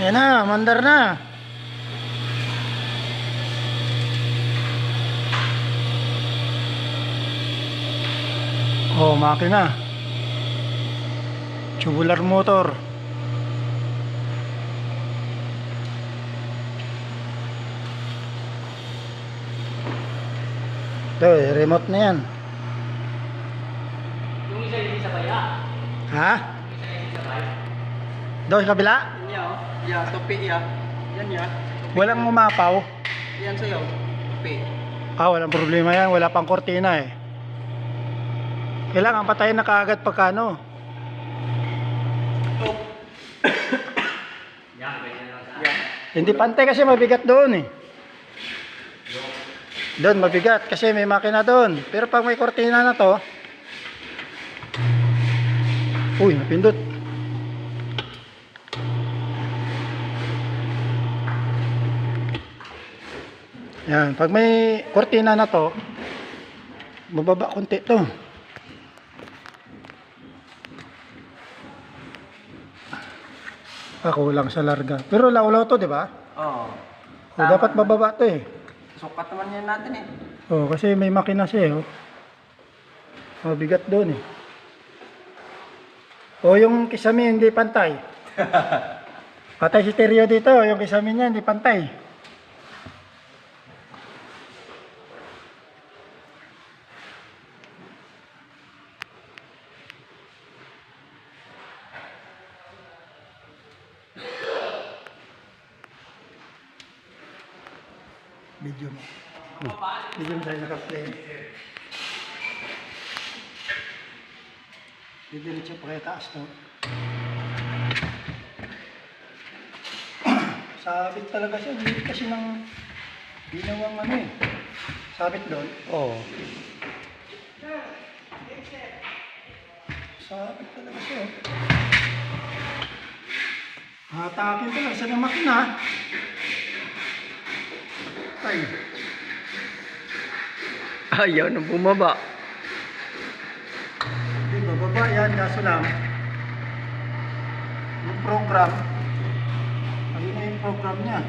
Ayan na, mandar na. Oh, makina. Tubular motor. Ito, remote na yan. Yung isa hindi sabay Ha? Yung isa hindi sabay. Doon sa kabila? Ya, topi ya. Yan ya. Walang umapaw. Yan sa'yo. Topi. Walang problema yan. Wala pang kortina eh. Kailangan patayin na kaagad pagkano. Yan, ganyan lang sa Yan. Hindi pantay kasi mabigat doon eh. Doon mabigat kasi may makina doon. Pero pag may kortina na to, uy, napindot. Yan, pag may kortina na to, bababa konti to. Kulang sa larga. Pero law-law to, di ba? Oo. O, dapat bababa to eh. Sukat naman yan natin eh. Oh, kasi may makina siya eh. Oh. Mabigat doon eh. O yung kisame hindi pantay. Patay si stereo dito. Yung kisame niya hindi pantay. Video mo. Video mo tayo naka-play. Didiretso pa kaya taas to. Sabit talaga siya. Hindi kasi ng ginawang ano eh. Sabit doon. Oo. Sabit talaga siya. Hatakin ko lang sa ng makina. Ay. Ayaw na bumaba. Hindi, bababa yan. Kaso lang. Yung program. Ayun na yung program niya.